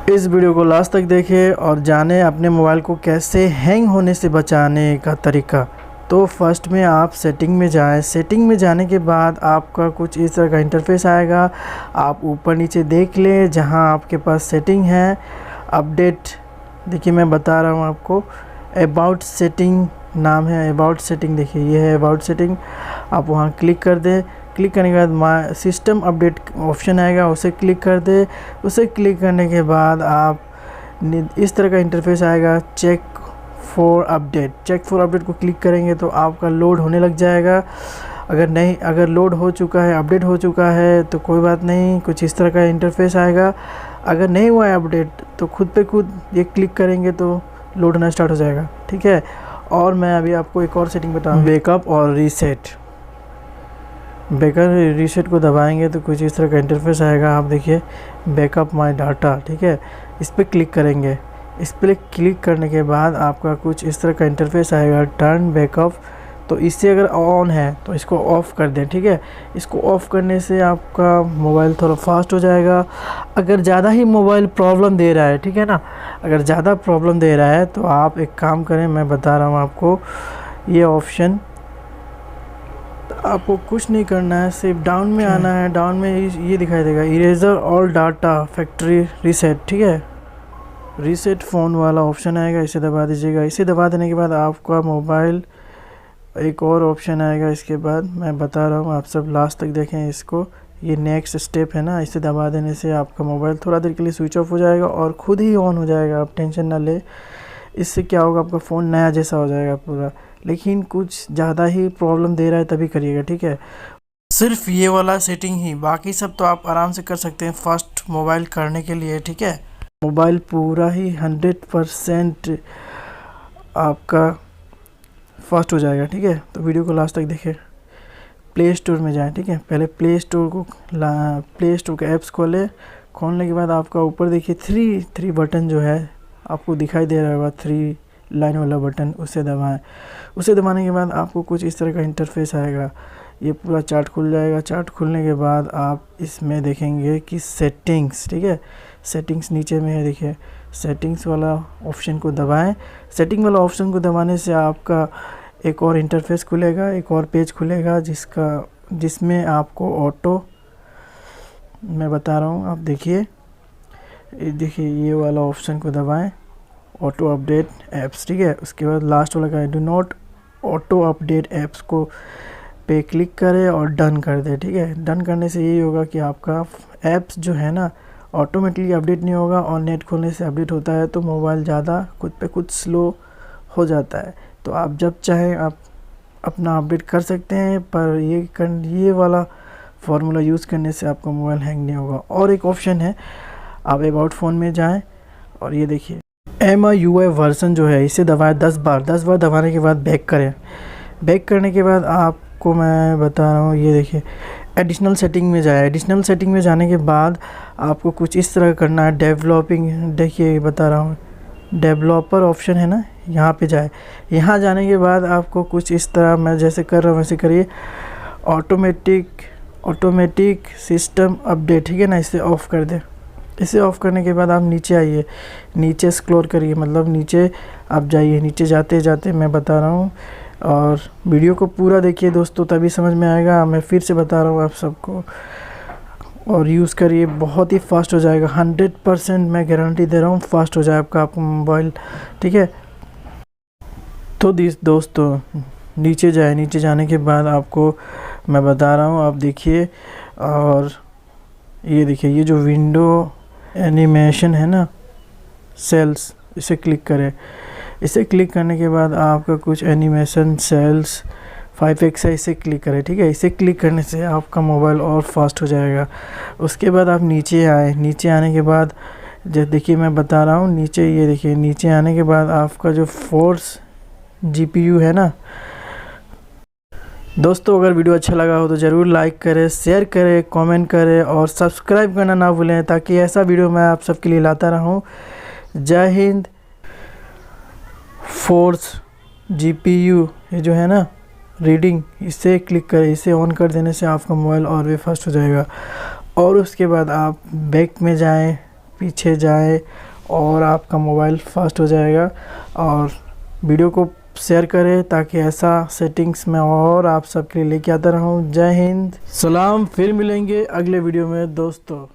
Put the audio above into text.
इस वीडियो को लास्ट तक देखें और जानें अपने मोबाइल को कैसे हैंग होने से बचाने का तरीका। तो फर्स्ट में आप सेटिंग में जाएं। सेटिंग में जाने के बाद आपका कुछ इस तरह का इंटरफेस आएगा। आप ऊपर नीचे देख लें, जहां आपके पास सेटिंग है, अपडेट, देखिए मैं बता रहा हूं आपको, अबाउट सेटिंग नाम है, अबाउट सेटिंग, देखिए ये है अबाउट सेटिंग। आप वहां क्लिक कर दें। क्लिक करने के बाद माय सिस्टम अपडेट ऑप्शन आएगा, उसे क्लिक कर दे। उसे क्लिक करने के बाद आप इस तरह का इंटरफेस आएगा, check for update. Check for update को क्लिक करेंगे तो आपका लोड होने लग जाएगा। अगर लोड हो चुका है, अपडेट हो चुका है तो कोई बात नहीं, कुछ इस तरह का इंटरफेस आएगा। अगर नहीं हुआ है अपडेट तो खुद पे खुद ये क्लिक करेंगे तो लोड होना स्टार्ट हो जाएगा, ठीक है। और मैं अभी आपको एक और सेटिंग बताऊँ, बैकअप और रीसेट। बैकअप रीसेट को दबाएंगे तो कुछ इस तरह का इंटरफेस आएगा। आप देखिए बैकअप माय डाटा, ठीक है, इस पर क्लिक करेंगे। इस पर क्लिक करने के बाद आपका कुछ इस तरह का इंटरफेस आएगा, टर्न बैकअप। तो इससे अगर ऑन है तो इसको ऑफ़ कर दें, ठीक है। इसको ऑफ़ करने से आपका मोबाइल थोड़ा फास्ट हो जाएगा। अगर ज़्यादा ही मोबाइल प्रॉब्लम दे रहा है, ठीक है ना, अगर ज़्यादा प्रॉब्लम दे रहा है तो आप एक काम करें, मैं बता रहा हूँ आपको, ये ऑप्शन आपको कुछ नहीं करना है, सिर्फ डाउन में आना है। डाउन में ये दिखाई देगा, eraser all data factory reset, ठीक है। रीसेट फ़ोन वाला ऑप्शन आएगा, इसे दबा दीजिएगा। इसे दबा देने के बाद आपका मोबाइल, एक और ऑप्शन आएगा इसके बाद, मैं बता रहा हूँ, आप सब लास्ट तक देखें इसको। ये नेक्स्ट स्टेप है ना, इसे दबा देने से आपका मोबाइल थोड़ा देर के लिए स्विच ऑफ हो जाएगा और ख़ुद ही ऑन हो जाएगा। आप टेंशन ना ले, इससे क्या होगा, आपका फ़ोन नया जैसा हो जाएगा पूरा। लेकिन कुछ ज़्यादा ही प्रॉब्लम दे रहा है तभी करिएगा, ठीक है। सिर्फ ये वाला सेटिंग ही, बाकी सब तो आप आराम से कर सकते हैं फर्स्ट मोबाइल करने के लिए, ठीक है। मोबाइल पूरा ही 100% आपका फास्ट हो जाएगा, ठीक है। तो वीडियो को लास्ट तक देखें। प्ले स्टोर में जाएं, ठीक है। पहले प्ले स्टोर के ऐप्स खोलें। खोलने के बाद आपका ऊपर देखिए थ्री बटन जो है आपको दिखाई दे रहा होगा, 3 लाइन वाला बटन, उसे दबाएं। उसे दबाने के बाद आपको कुछ इस तरह का इंटरफेस आएगा। ये पूरा चार्ट खुल जाएगा। चार्ट खुलने के बाद आप इसमें देखेंगे कि सेटिंग्स, ठीक है, सेटिंग्स नीचे में है, देखिए सेटिंग्स वाला ऑप्शन को दबाएं। सेटिंग वाला ऑप्शन को दबाने से आपका एक और इंटरफेस खुलेगा, एक और पेज खुलेगा जिसमें आपको ऑटो, मैं बता रहा हूँ, आप देखिए ये वाला ऑप्शन को दबाएं, ऑटो अपडेट ऐप्स, ठीक है। उसके बाद लास्ट वाला का है, do not auto update apps को पे क्लिक करें और डन कर दें, ठीक है। डन करने से यही होगा कि आपका ऐप्स जो है ना ऑटोमेटिकली अपडेट नहीं होगा, और नेट खोलने से अपडेट होता है तो मोबाइल ज़्यादा खुद पे खुद स्लो हो जाता है। तो आप जब चाहें आप अपना अपडेट कर सकते हैं, पर ये वाला फार्मूला यूज़ करने से आपका मोबाइल हैंग नहीं होगा। और एक ऑप्शन है, आप अबाउट फ़ोन में जाएँ और ये देखिए MIUI वर्जन जो है, इसे दबाएं 10 बार दबाने के बाद बैक करें। बैक करने के बाद आपको मैं बता रहा हूँ, ये देखिए एडिशनल सेटिंग में जाए। एडिशनल सेटिंग में जाने के बाद आपको कुछ इस तरह करना है, डेवलपिंग, देखिए बता रहा हूँ, डेवलपर ऑप्शन है ना, यहाँ पे जाए। यहाँ जाने के बाद आपको कुछ इस तरह, मैं जैसे कर रहा हूँ वैसे करिए, ऑटोमेटिक सिस्टम अपडेट, ठीक है ना, इसे ऑफ़ कर दें। इसे ऑफ़ करने के बाद आप नीचे आइए, नीचे स्क्रॉल करिए, मतलब नीचे आप जाइए। नीचे जाते जाते मैं बता रहा हूँ, और वीडियो को पूरा देखिए दोस्तों, तभी समझ में आएगा। मैं फिर से बता रहा हूँ आप सबको, और यूज़ करिए, बहुत ही फास्ट हो जाएगा। 100% मैं गारंटी दे रहा हूँ, फास्ट हो जाए आपका मोबाइल, ठीक है। तो दोस्तों नीचे जाए, नीचे जाने के बाद आपको मैं बता रहा हूँ, आप देखिए, और ये देखिए ये जो विंडो एनिमेशन है ना, सेल्स, इसे क्लिक करें। इसे क्लिक करने के बाद आपका कुछ एनिमेशन सेल्स 5x है, इसे क्लिक करें, ठीक है। इसे क्लिक करने से आपका मोबाइल और फास्ट हो जाएगा। उसके बाद आप नीचे आए। नीचे आने के बाद जब देखिए मैं बता रहा हूँ, नीचे ये देखिए, नीचे आने के बाद आपका जो फोर्स GPU है ना दोस्तों, अगर वीडियो अच्छा लगा हो तो ज़रूर लाइक करें, शेयर करें, कमेंट करें और सब्सक्राइब करना ना भूलें, ताकि ऐसा वीडियो मैं आप सबके लिए लाता रहूं। जय हिंद। फोर्स GPU ये जो है ना रीडिंग, इसे क्लिक करें। इसे ऑन कर देने से आपका मोबाइल और भी फास्ट हो जाएगा। और उसके बाद आप बैक में जाएं, पीछे जाए और आपका मोबाइल फास्ट हो जाएगा। और वीडियो को शेयर करें ताकि ऐसा सेटिंग्स में और आप सबके लिए लेके आता रहूँ। जय हिंद, सलाम, फिर मिलेंगे अगले वीडियो में दोस्तों।